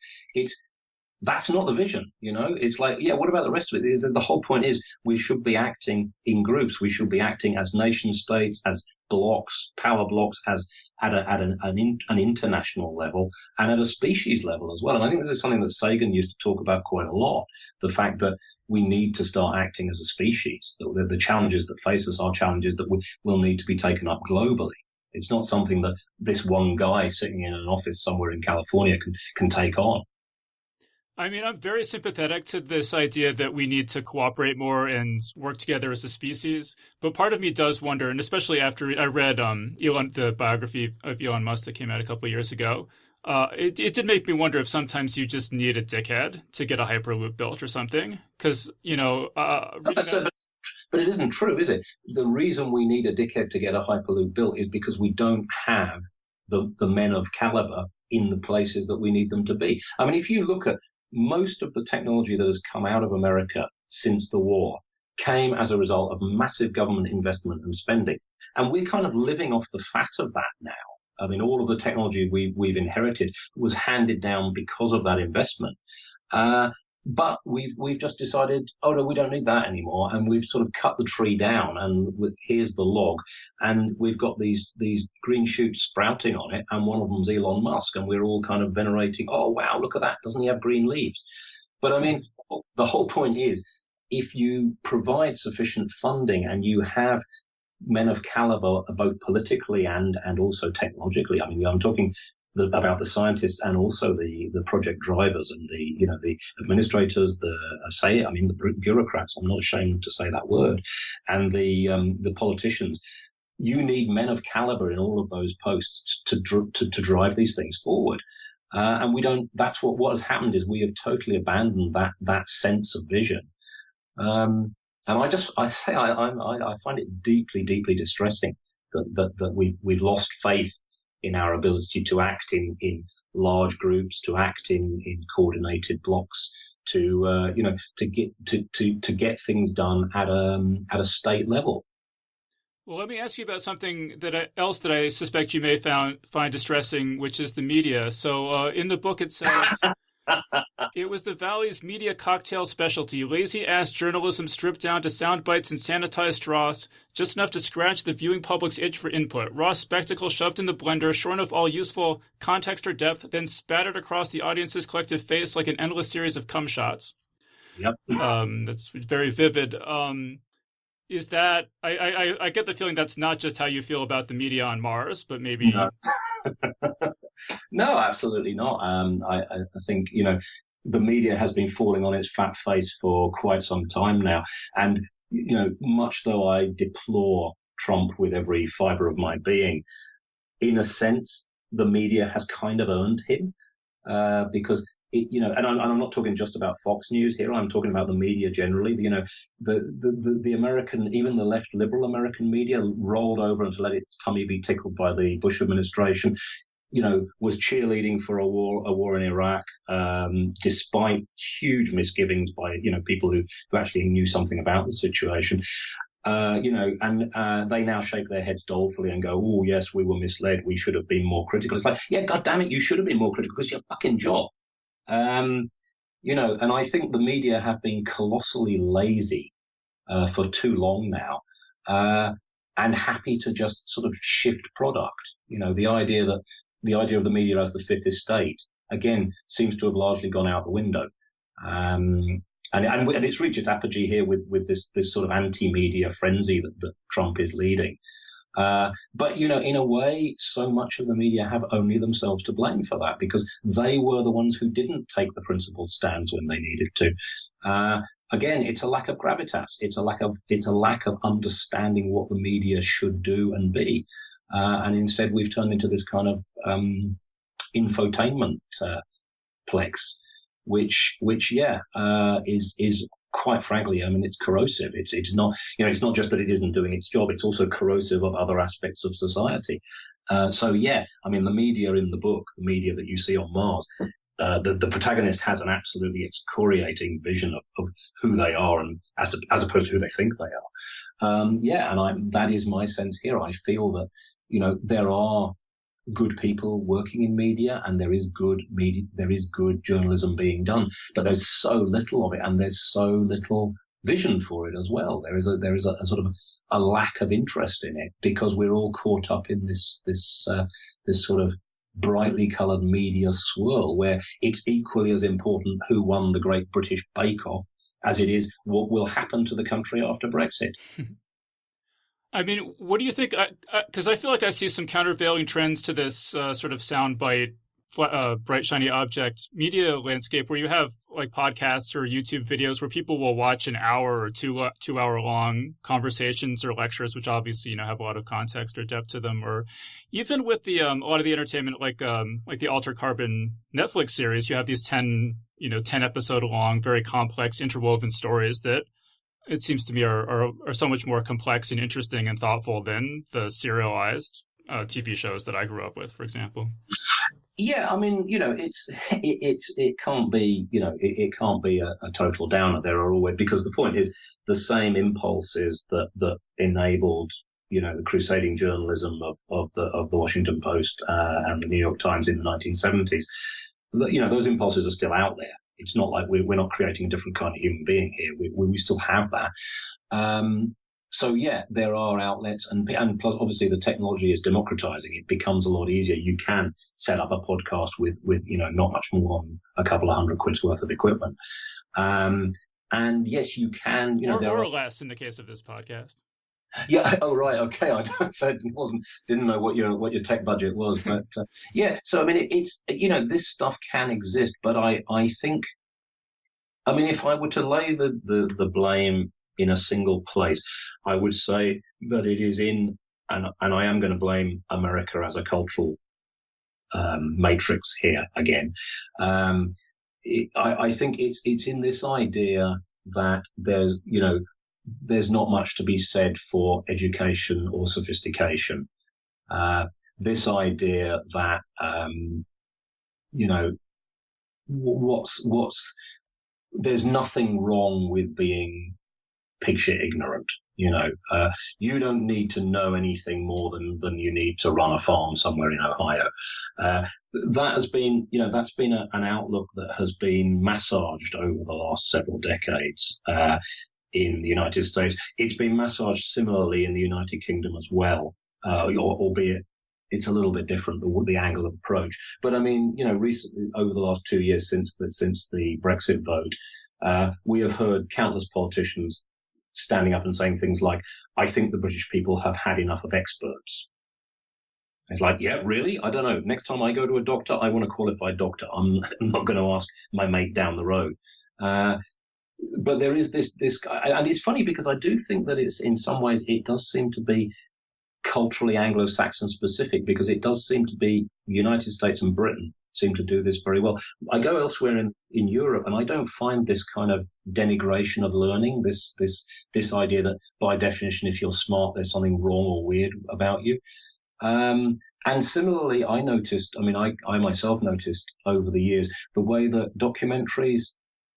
That's not the vision, It's like, what about the rest of it? The whole point is we should be acting in groups. We should be acting as nation states, as blocks, power blocks, as at an international level and at a species level as well. And I think this is something that Sagan used to talk about quite a lot, the fact that we need to start acting as a species. The challenges that face us are challenges that will need to be taken up globally. It's not something that this one guy sitting in an office somewhere in California can take on. I mean, I'm very sympathetic to this idea that we need to cooperate more and work together as a species. But part of me does wonder, and especially after I read the biography of Elon Musk that came out a couple of years ago, It did make me wonder if sometimes you just need a dickhead to get a Hyperloop built or something. Because, But it isn't true, is it? The reason we need a dickhead to get a Hyperloop built is because we don't have the men of caliber in the places that we need them to be. I mean, if you look at most of the technology that has come out of America since the war, came as a result of massive government investment and spending. And we're kind of living off the fat of that now. I mean, all of the technology we've inherited was handed down because of that investment. But we've just decided, oh no, we don't need that anymore, and we've sort of cut the tree down, and here's the log, and we've got these green shoots sprouting on it, and one of them's Elon Musk, and we're all kind of venerating, oh wow, look at that, doesn't he have green leaves? But I mean, the whole point is, if you provide sufficient funding and you have men of caliber, both politically and also technologically, I mean, I'm talking about the scientists and also the project drivers and the administrators, the bureaucrats. I'm not ashamed to say that word, and the politicians. You need men of caliber in all of those posts to drive these things forward. And we don't. That's what has happened is we have totally abandoned that sense of vision. And I find it deeply, deeply distressing that we've lost faith in our ability to act in large groups, to act in coordinated blocks, to get things done at a state level. Well, let me ask you about something else that I suspect you may find distressing, which is the media. So in the book it says, it was the Valley's media cocktail specialty, lazy-ass journalism stripped down to sound bites and sanitized straws, just enough to scratch the viewing public's itch for input. Raw spectacle shoved in the blender, shorn of all useful context or depth, then spattered across the audience's collective face like an endless series of cum shots. Yep. That's very vivid. Is that, I get the feeling that's not just how you feel about the media on Mars, but maybe... No, no, absolutely not. I think, the media has been falling on its fat face for quite some time now. And, much though I deplore Trump with every fiber of my being, in a sense, the media has kind of earned him, because and I'm not talking just about Fox News here. I'm talking about the media generally. The American, even the left liberal American media rolled over and to let its tummy be tickled by the Bush administration, was cheerleading for a war in Iraq, despite huge misgivings by, people who actually knew something about the situation. And they now shake their heads dolefully and go, oh, yes, we were misled. We should have been more critical. It's like, yeah, God damn it, you should have been more critical because it's your fucking job. And I think the media have been colossally lazy for too long now, and happy to just sort of shift product. The idea of the media as the fifth estate again seems to have largely gone out the window. And it's reached its apogee here with this sort of anti-media frenzy that Trump is leading. But, in a way, so much of the media have only themselves to blame for that because they were the ones who didn't take the principled stands when they needed to. Again, it's a lack of gravitas. It's a lack of understanding what the media should do and be. And instead we've turned into this kind of, infotainment, plex, which is quite frankly, I mean, it's corrosive. It's not, it's not just that it isn't doing its job. It's also corrosive of other aspects of society. The media in the book, the media that you see on Mars, the protagonist has an absolutely excoriating vision of who they are and as opposed to who they think they are. That is my sense here. I feel that, there are good people working in media and there is good journalism being done, but there's so little of it and there's so little vision for it as well. There is a sort of a lack of interest in it because we're all caught up in this sort of brightly coloured media swirl where it's equally as important who won the Great British Bake Off as it is what will happen to the country after Brexit. I mean, what do you think? Because I feel like I see some countervailing trends to this sort of soundbite bright, shiny object media landscape where you have like podcasts or YouTube videos where people will watch an hour or 2 hour long conversations or lectures, which obviously, have a lot of context or depth to them, or even with the a lot of the entertainment like the Altered Carbon Netflix series, you have these 10 episode long, very complex interwoven stories that it seems to me are so much more complex and interesting and thoughtful than the serialized TV shows that I grew up with, for example. Yeah, I mean, it can't be, it can't be a total downer. There are always, because the point is the same impulses that enabled, the crusading journalism of the Washington Post and the New York Times in the 1970s. Those impulses are still out there. It's not like we're not creating a different kind of human being here. We still have that. So yeah, there are outlets, and plus obviously the technology is democratizing. It becomes a lot easier. You can set up a podcast with not much more than a couple of $100 worth of equipment. And yes, you can. Or less in the case of this podcast. Yeah. Oh, right. Okay. I didn't know what your tech budget was, but yeah. So I mean, it's this stuff can exist, but I think, if I were to lay the blame in a single place, I would say that it is in, and I am going to blame America as a cultural matrix here again. I think it's in this idea that there's not much to be said for education or sophistication. This idea that, there's nothing wrong with being picture ignorant. You don't need to know anything more than you need to run a farm somewhere in Ohio. That has been, that's been an outlook that has been massaged over the last several decades. In the United States. It's been massaged similarly in the United Kingdom as well, albeit it's a little bit different, the angle of approach. But recently, over the last 2 years since the Brexit vote, we have heard countless politicians standing up and saying things like, I think the British people have had enough of experts. It's like, yeah, really? I don't know. Next time I go to a doctor, I want a qualified doctor. I'm not going to ask my mate down the road. But there is this, and it's funny because I do think that it's in some ways it does seem to be culturally Anglo-Saxon specific, because it does seem to be the United States and Britain seem to do this very well. I go elsewhere in Europe and I don't find this kind of denigration of learning, this idea that by definition, if you're smart, there's something wrong or weird about you. And similarly, I noticed, I myself noticed over the years, the way that documentaries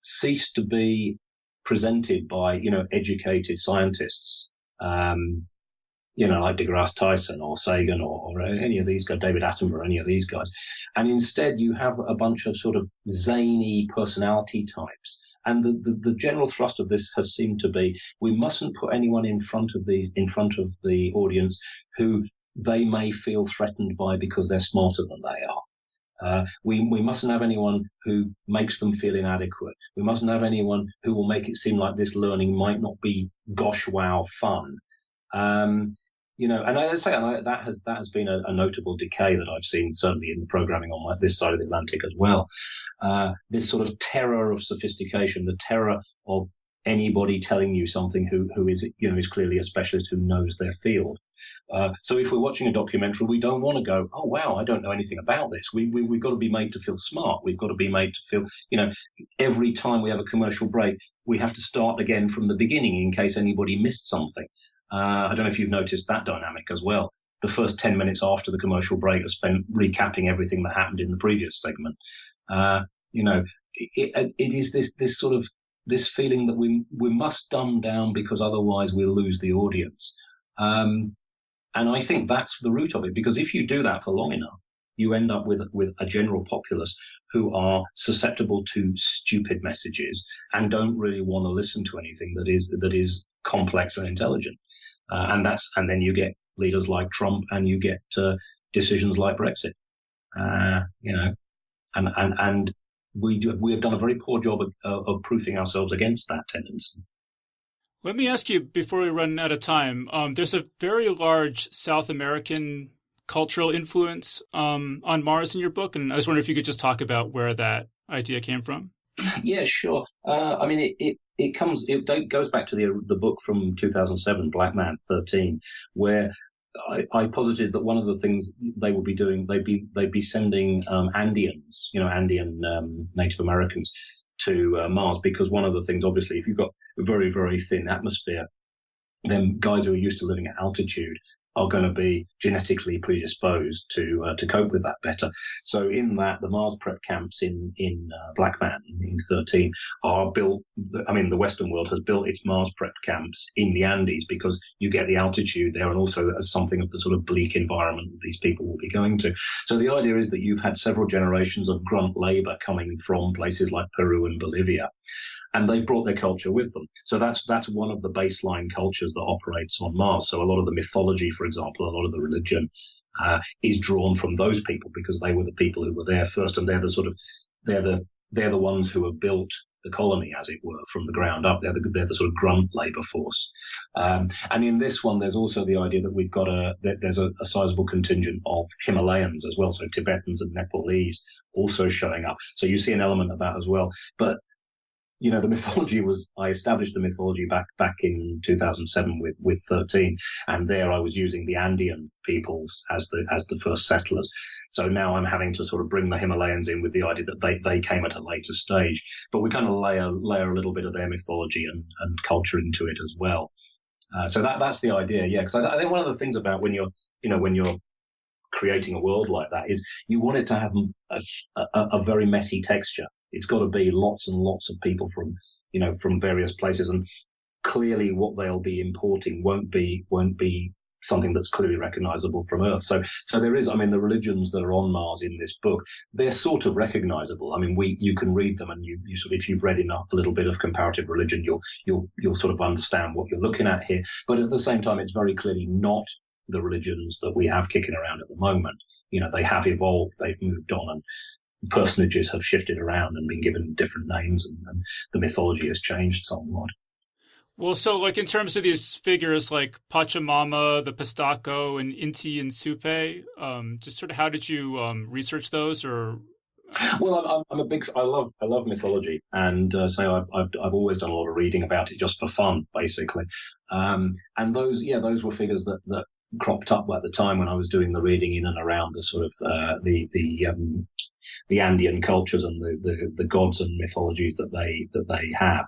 cease to be presented by, educated scientists, like DeGrasse Tyson or Sagan or any of these guys, David Attenborough, any of these guys. And instead you have a bunch of sort of zany personality types. And the general thrust of this has seemed to be, we mustn't put anyone in front of the audience who they may feel threatened by because they're smarter than they are. We mustn't have anyone who makes them feel inadequate. We mustn't have anyone who will make it seem like this learning might not be gosh wow fun. And I say that has been a notable decay that I've seen certainly in the programming on this side of the Atlantic as well. This sort of terror of sophistication, the terror of anybody telling you something who is clearly a specialist who knows their field. So if we're watching a documentary, we don't want to go, oh wow, I don't know anything about this. We've got to be made to feel smart. We've got to be made to feel, every time we have a commercial break, we have to start again from the beginning in case anybody missed something. I don't know if you've noticed that dynamic as well. The first 10 minutes after the commercial break are spent recapping everything that happened in the previous segment. It is this sort of this feeling that we must dumb down because otherwise we'll lose the audience. And I think that's the root of it, because if you do that for long enough, you end up with a general populace who are susceptible to stupid messages and don't really want to listen to anything that is complex and intelligent. And then you get leaders like Trump, and you get decisions like Brexit. And we have done a very poor job of proofing ourselves against that tendency. Let me ask you before we run out of time. There's a very large South American cultural influence on Mars in your book, and I was wondering if you could just talk about where that idea came from. Yeah, sure. I mean, it goes back to the book from 2007, Black Man 13, where I posited that one of the things they would be doing, they'd be sending Andeans, Andean Native Americans to Mars, because one of the things, obviously, if you've got a very, very thin atmosphere, then guys who are used to living at altitude are going to be genetically predisposed to cope with that better. So in that, the Mars prep camps in Black Man in 13 are built. I mean, the Western world has built its Mars prep camps in the Andes because you get the altitude there, and also as something of the sort of bleak environment that these people will be going to. So the idea is that you've had several generations of grunt labor coming from places like Peru and Bolivia, and they've brought their culture with them. So that's one of the baseline cultures that operates on Mars. So a lot of the mythology, for example, a lot of the religion is drawn from those people because they were the people who were there first, and they're the ones who have built the colony, as it were, from the ground up. They're the sort of grunt labor force. And in this one, there's also the idea that we've got there's a sizable contingent of Himalayans as well, so Tibetans and Nepalese also showing up. So you see an element of that as well. But the mythology I established the mythology back in 2007 with 13, and there I was using the Andean peoples as the first settlers. So now I'm having to sort of bring the Himalayans in with the idea that they came at a later stage, but we kind of layer a little bit of their mythology and culture into it as well. So that's the idea, yeah. Because I think one of the things about when you're creating a world like that is you want it to have a very messy texture. It's got to be lots and lots of people from various places, and clearly what they'll be importing won't be something that's clearly recognizable from Earth. So there is, I mean, the religions that are on Mars in this book, they're sort of recognizable. I mean, you can read them, and you sort of, if you've read enough a little bit of comparative religion, you'll sort of understand what you're looking at here. But at the same time, it's very clearly not the religions that we have kicking around at the moment. They have evolved, they've moved on, and personages have shifted around and been given different names, and the mythology has changed somewhat. Well, so like in terms of these figures like Pachamama, the Pistaco, and Inti and Supe, just sort of how did you research those? Or well, I love mythology, and so I've always done a lot of reading about it just for fun, basically. And those were figures that cropped up at the time when I was doing the reading in and around the sort of the Andean cultures and the gods and mythologies that they have.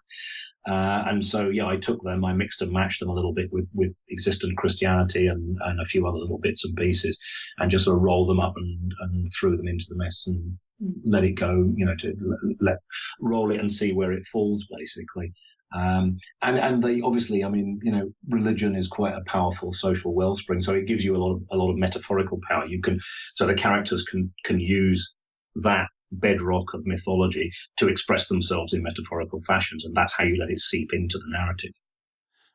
And so, I took them, I mixed and matched them a little bit with existent Christianity and a few other little bits and pieces, and just sort of rolled them up and threw them into the mess and let it go, to roll it and see where it falls, basically. And they obviously, I mean, religion is quite a powerful social wellspring, so it gives you a lot of metaphorical power. So the characters can use that bedrock of mythology to express themselves in metaphorical fashions, and that's how you let it seep into the narrative.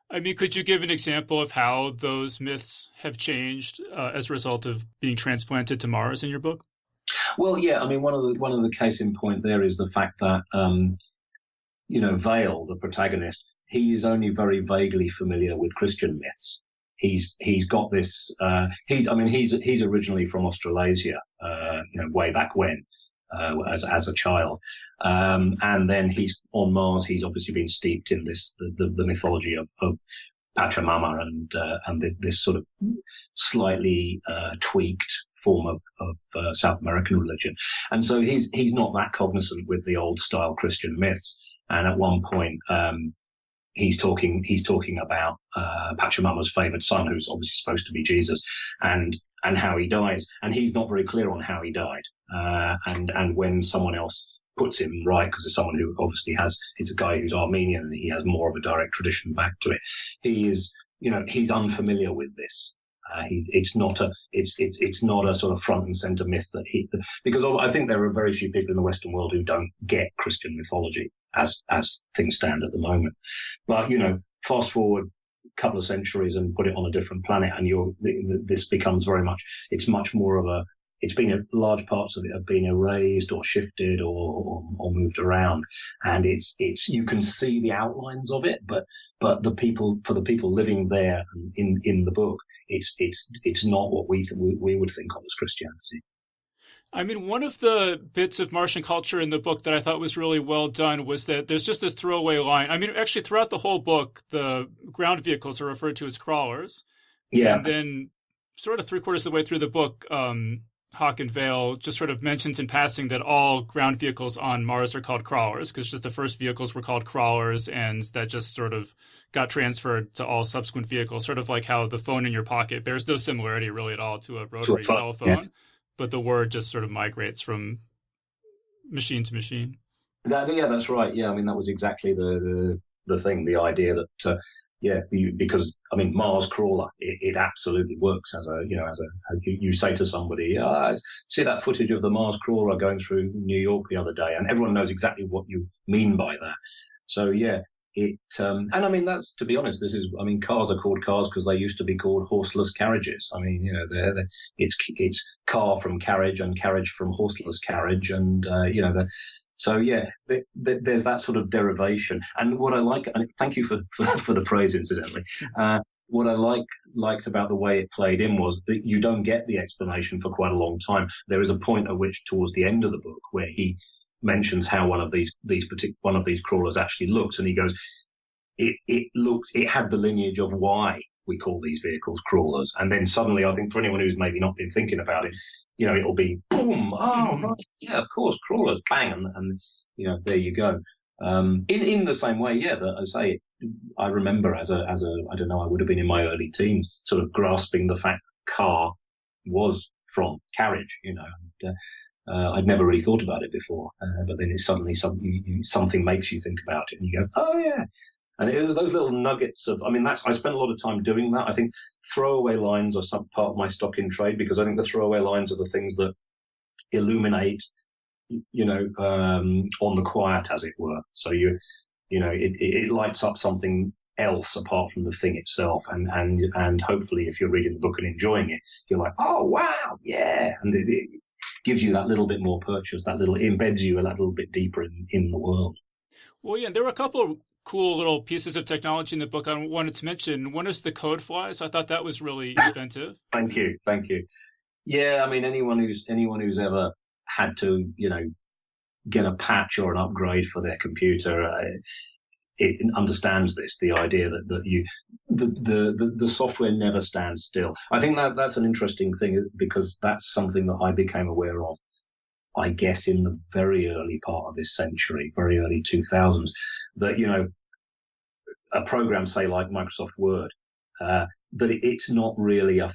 I mean, could you give an example of how those myths have changed as a result of being transplanted to Mars in your book? Well, yeah, I mean, one of the case in point there is the fact that Vale, the protagonist, he is only very vaguely familiar with Christian myths. He's got this. He's originally from Australasia, way back when, as a child, and then he's on Mars. He's obviously been steeped in the mythology of Pachamama and this sort of slightly tweaked form of South American religion, and so he's not that cognizant with the old style Christian myths. And at one point, he's talking about Pachamama's favored son, who's obviously supposed to be Jesus, and how he dies, and he's not very clear on how he died. And when someone else puts him right, because it's someone who obviously he's a guy who's Armenian and he has more of a direct tradition back to it. He's unfamiliar with this. It's not a sort of front and center myth because I think there are very few people in the Western world who don't get Christian mythology as things stand at the moment. But fast forward a couple of centuries and put it on a different planet, and this becomes it's much more of it's been large parts of it have been erased or shifted or moved around, and it's you can see the outlines of it, but the people living there in the book, it's not what we would think of as Christianity. I mean, one of the bits of Martian culture in the book that I thought was really well done was that there's just this throwaway line. I mean, actually, throughout the whole book, the ground vehicles are referred to as crawlers. Yeah. And then sort of 3/4 of the way through the book, Hawk and Vale just sort of mentions in passing that all ground vehicles on Mars are called crawlers, because just the first vehicles were called crawlers, and that just sort of got transferred to all subsequent vehicles, sort of like how the phone in your pocket bears no similarity really at all to a rotary cell phone. Yes. But the word just sort of migrates from machine to machine. That's right. Yeah, I mean, that was exactly the thing, the idea that, because, I mean, Mars crawler, it absolutely works as you say to somebody, I see that footage of the Mars crawler going through New York the other day, and everyone knows exactly what you mean by that. So, yeah. And I mean, that's, to be honest, cars are called cars because they used to be called horseless carriages. I mean, it's car from carriage and carriage from horseless carriage. And, there's that sort of derivation. And what I like, and thank you for the praise, incidentally. What I liked about the way it played in was that you don't get the explanation for quite a long time. There is a point at which, towards the end of the book, where he mentions how one of these crawlers actually looks, and he goes, it had the lineage of why we call these vehicles crawlers, and then suddenly, I think for anyone who's maybe not been thinking about it, it'll be boom, oh right, yeah, of course, crawlers, bang, and there you go. In the same way, yeah, that I say, I remember as a I don't know, I would have been in my early teens, sort of grasping the fact car was from carriage, I'd never really thought about it before, but then it's suddenly something makes you think about it, and you go, oh yeah. And it was those little nuggets of, I spent a lot of time doing that. I think throwaway lines are some part of my stock in trade, because I think the throwaway lines are the things that illuminate, on the quiet, as it were. So it lights up something else apart from the thing itself, and hopefully, if you're reading the book and enjoying it, you're like, oh wow, yeah, and it gives you that little bit more purchase, embeds you a little bit deeper in the world. Well, yeah, there were a couple of cool little pieces of technology in the book I wanted to mention. One is the code flies. I thought that was really inventive. Thank you. Yeah, I mean, anyone who's ever had to, get a patch or an upgrade for their computer, it understands this. The idea that the software never stands still. I think that's an interesting thing, because that's something that I became aware of, I guess, in the very early part of this century, very early 2000s, that, a program, say, like Microsoft Word, that it's not really a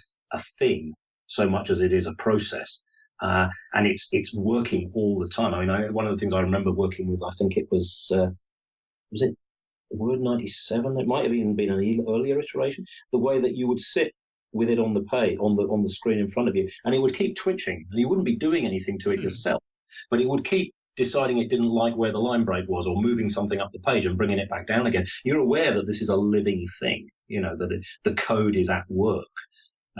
thing so much as it is a process. And it's working all the time. I mean, one of the things I remember working with, I think it was it Word 97? It might have even been an earlier iteration. The way that you would sit with it on the page, on the screen in front of you, and it would keep twitching, and you wouldn't be doing anything to it yourself, but it would keep deciding it didn't like where the line break was, or moving something up the page and bringing it back down again. You're aware that this is a living thing, that the code is at work.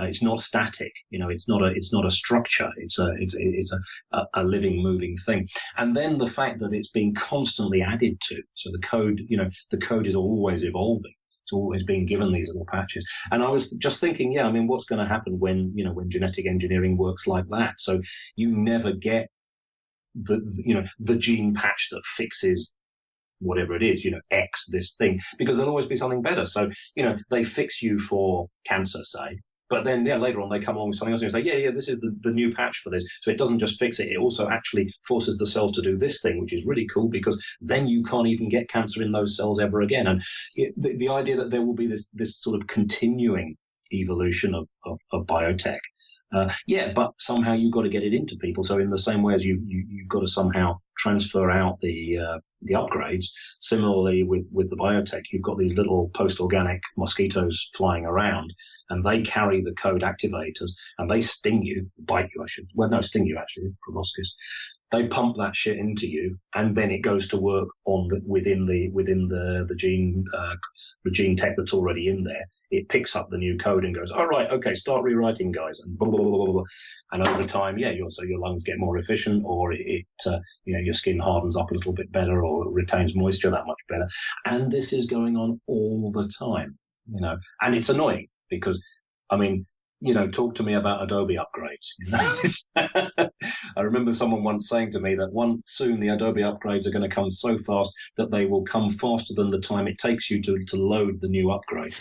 It's not static, it's not a structure. It's a living, moving thing. And then the fact that it's being constantly added to. So the code is always evolving. It's always being given these little patches. And I was just thinking, what's going to happen when genetic engineering works like that? So you never get the gene patch that fixes whatever it is, X this thing, because there'll always be something better. So, they fix you for cancer, say, but then, later on they come along with something else and you say, this is the new patch for this. So it doesn't just fix it. It also actually forces the cells to do this thing, which is really cool, because then you can't even get cancer in those cells ever again. And the idea that there will be this sort of continuing evolution of biotech. But somehow you've got to get it into people. So in the same way as you've got to somehow transfer out the upgrades, similarly with the biotech, you've got these little post-organic mosquitoes flying around, and they carry the code activators, and they sting you, sting you actually, proboscis. They pump that shit into you, and then it goes to work within the gene tech that's already in there. it picks up the new code and goes, all right, okay, start rewriting, guys, and blah, blah, blah, blah, blah. And over time, yeah, your lungs get more efficient, or your skin hardens up a little bit better, or retains moisture that much better. And this is going on all the time, and it's annoying because, I mean, talk to me about Adobe upgrades. I remember someone once saying to me that soon the Adobe upgrades are going to come so fast that they will come faster than the time it takes you to load the new upgrade.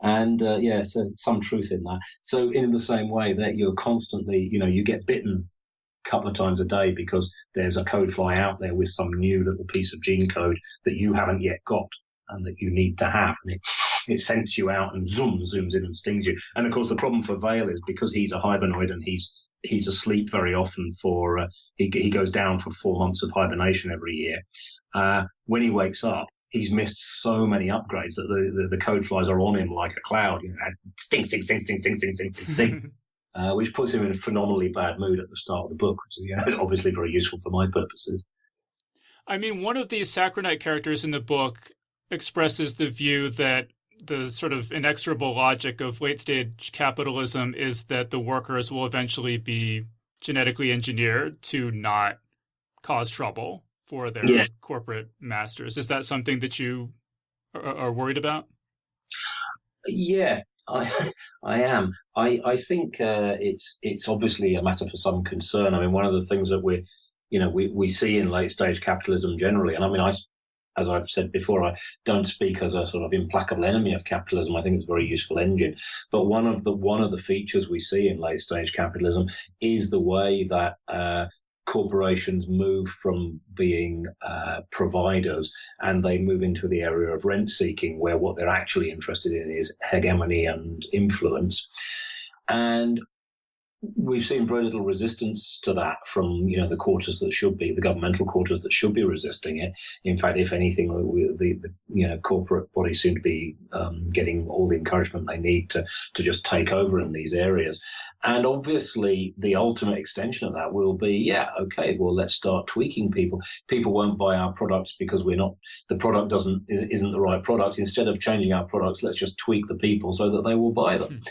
And so some truth in that. So in the same way that you're constantly, you get bitten a couple of times a day because there's a code fly out there with some new little piece of gene code that you haven't yet got and that you need to have. And it sends you out and zooms in and stings you. And of course, the problem for Vale is because he's a hibernoid and he's asleep very often he goes down for 4 months of hibernation every year. When he wakes up, he's missed so many upgrades that the code flies are on him like a cloud. Sting, sting, sting, sting, sting, sting, sting, sting, sting. Which puts him in a phenomenally bad mood at the start of the book, which is obviously very useful for my purposes. I mean, one of these Saccharinite characters in the book expresses the view that the sort of inexorable logic of late-stage capitalism is that the workers will eventually be genetically engineered to not cause trouble for their corporate masters. Is that something that you are worried about? Yeah, I am. I think it's obviously a matter for some concern. I mean, one of the things that we see in late-stage capitalism generally, and I mean, as I've said before, I don't speak as a sort of implacable enemy of capitalism. I think it's a very useful engine. But one of the features we see in late stage capitalism is the way that corporations move from being providers and they move into the area of rent seeking, where what they're actually interested in is hegemony and influence. And we've seen very little resistance to that from the quarters that should be, the governmental quarters that should be resisting it. In fact, if anything, the corporate bodies seem to be getting all the encouragement they need to just take over in these areas. And obviously, the ultimate extension of that will be, well, let's start tweaking people. People won't buy our products because the product isn't the right product. Instead of changing our products, let's just tweak the people so that they will buy them.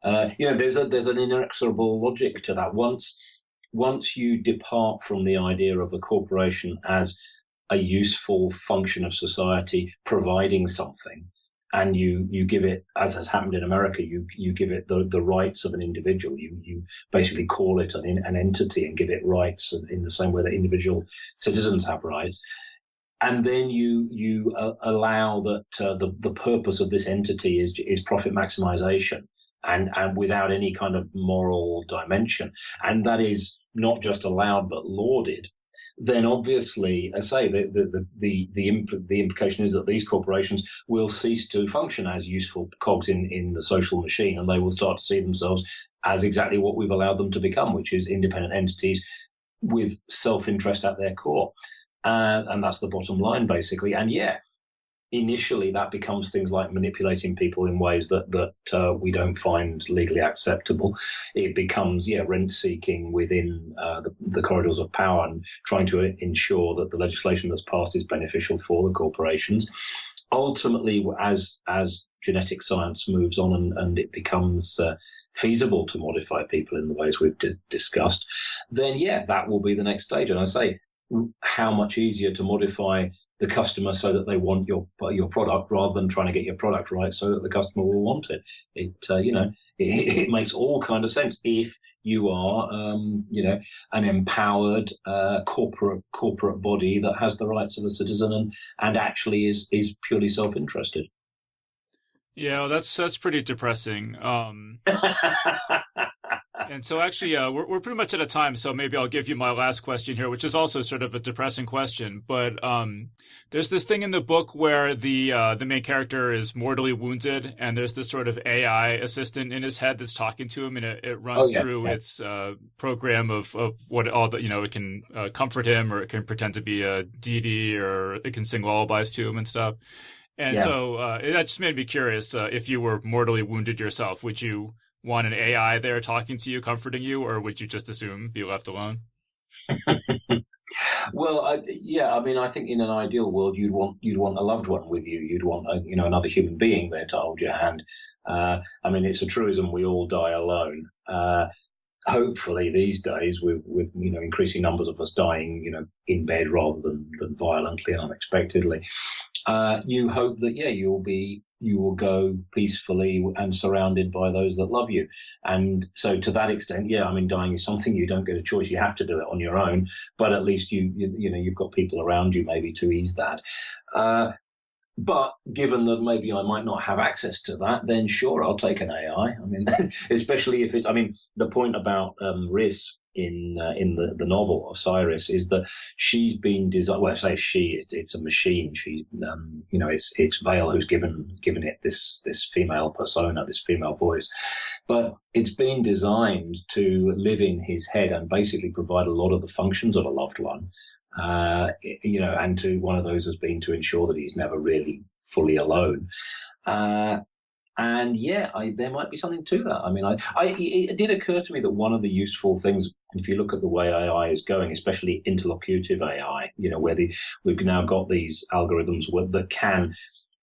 There's an inexorable logic to that. Once you depart from the idea of a corporation as a useful function of society providing something, and you give it, as has happened in America, you give it the rights of an individual. You basically call it an entity and give it rights in the same way that individual citizens have rights. And then you allow that the purpose of this entity is profit maximization. And without any kind of moral dimension, and that is not just allowed but lauded, then obviously, I say, the implication is that these corporations will cease to function as useful cogs in the social machine, and they will start to see themselves as exactly what we've allowed them to become, which is independent entities with self-interest at their core, and that's the bottom line, basically. And initially, that becomes things like manipulating people in ways that we don't find legally acceptable. It becomes, rent-seeking within the corridors of power and trying to ensure that the legislation that's passed is beneficial for the corporations. Ultimately, as genetic science moves on and it becomes feasible to modify people in the ways we've discussed, then, that will be the next stage. And I say, how much easier to modify the customer so that they want your product rather than trying to get your product right so that the customer will want it. It makes all kind of sense if you are, an empowered corporate body that has the rights of a citizen and actually is purely self-interested. Yeah, well, that's pretty depressing. And so actually, we're pretty much out of time, so maybe I'll give you my last question here, which is also sort of a depressing question. But there's this thing in the book where the main character is mortally wounded, and there's this sort of AI assistant in his head that's talking to him, and it runs through its program of what all the, it can comfort him, or it can pretend to be a deity, or it can sing lullabies to him and stuff. And so that just made me curious, if you were mortally wounded yourself, would you want an AI there talking to you, comforting you, or would you just assume be left alone? Well, I mean, I think in an ideal world, you'd want a loved one with you. You'd want another human being there to hold your hand. I mean, it's a truism: we all die alone. Hopefully, these days, with increasing numbers of us dying, in bed rather than violently and unexpectedly, you hope that you will go peacefully and surrounded by those that love you. And so to that extent, I mean, dying is something you don't get a choice. You have to do it on your own, but at least you've got people around you maybe to ease that. But given that maybe I might not have access to that, then sure, I'll take an AI. I mean, especially if the point about Riz in the novel Osiris is that she's been designed. Well, I say she, it's a machine. She, it's Vale who's given it this female persona, this female voice, but it's been designed to live in his head and basically provide a lot of the functions of a loved one. And to one of those has been to ensure that he's never really fully alone. There might be something to that. I mean, it did occur to me that one of the useful things, if you look at the way AI is going, especially interlocutive AI, where we've now got these algorithms that can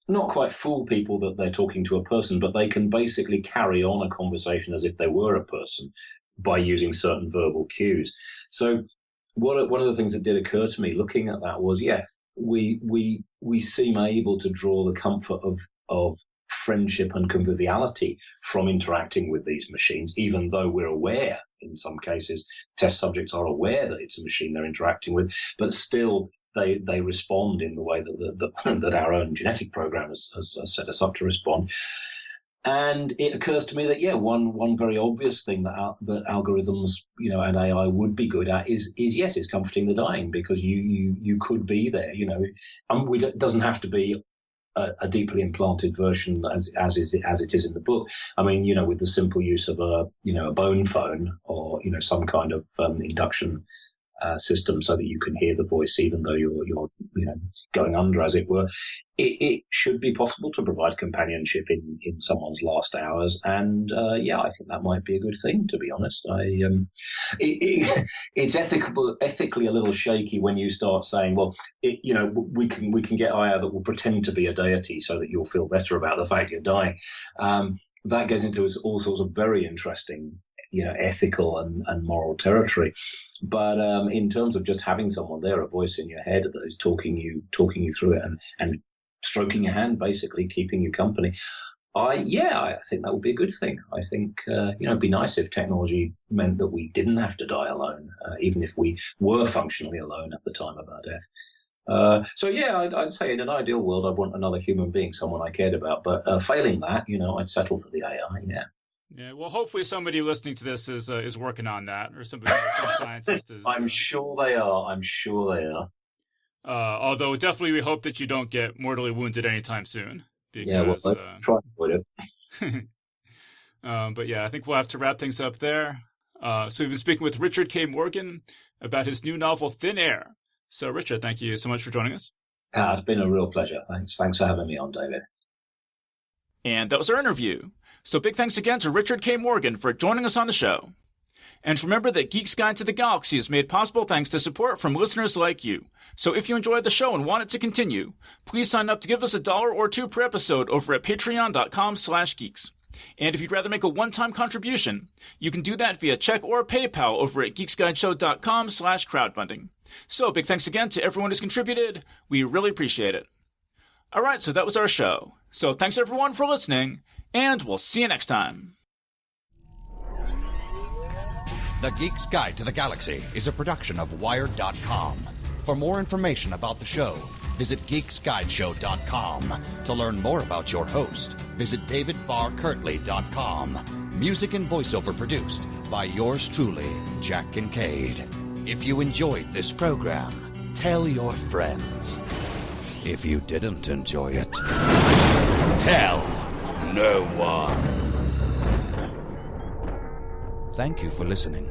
not quite fool people that they're talking to a person, but they can basically carry on a conversation as if they were a person by using certain verbal cues. So one of the things that did occur to me looking at that was, we seem able to draw the comfort of friendship and conviviality from interacting with these machines, even though we're aware, in some cases, test subjects are aware that it's a machine they're interacting with, but still they respond in the way that our own genetic program has set us up to respond. And it occurs to me that one very obvious thing that algorithms and AI would be good at is it's comforting the dying, because you could be there. It doesn't have to be a deeply implanted version as it is in the book. I mean, with the simple use of a bone phone or some kind of induction system, so that you can hear the voice even though you're going under, as it were. It should be possible to provide companionship in someone's last hours, and I think that might be a good thing, to be honest. It's ethically a little shaky when you start saying, well, we can get AI that will pretend to be a deity so that you'll feel better about the fact you're dying. That gets into all sorts of very interesting ethical and moral territory. But in terms of just having someone there, a voice in your head that is talking you through it and stroking your hand, basically keeping you company, I think that would be a good thing. I think it'd be nice if technology meant that we didn't have to die alone, even if we were functionally alone at the time of our death. I'd say in an ideal world, I'd want another human being, someone I cared about. But failing that, I'd settle for the AI. Yeah. Yeah, well, hopefully somebody listening to this is working on that, or some scientist is. I'm sure they are. Although definitely we hope that you don't get mortally wounded anytime soon. Because, try to avoid it. But I think we'll have to wrap things up there. So we've been speaking with Richard K. Morgan about his new novel, Thin Air. So, Richard, thank you so much for joining us. It's been a real pleasure. Thanks for having me on, David. And that was our interview. So big thanks again to Richard K. Morgan for joining us on the show. And remember that Geek's Guide to the Galaxy is made possible thanks to support from listeners like you. So if you enjoyed the show and want it to continue, please sign up to give us $1 or $2 per episode over at patreon.com/geeks. And if you'd rather make a one-time contribution, you can do that via check or PayPal over at geeksguideshow.com/crowdfunding. So big thanks again to everyone who's contributed. We really appreciate it. All right, so that was our show. So thanks everyone for listening, and we'll see you next time. The Geek's Guide to the Galaxy is a production of Wired.com. For more information about the show, visit geeksguideshow.com. To learn more about your host, visit davidbarrkirtley.com. Music and voiceover produced by yours truly, Jack Kincaid. If you enjoyed this program, tell your friends. If you didn't enjoy it, tell no one. Thank you for listening.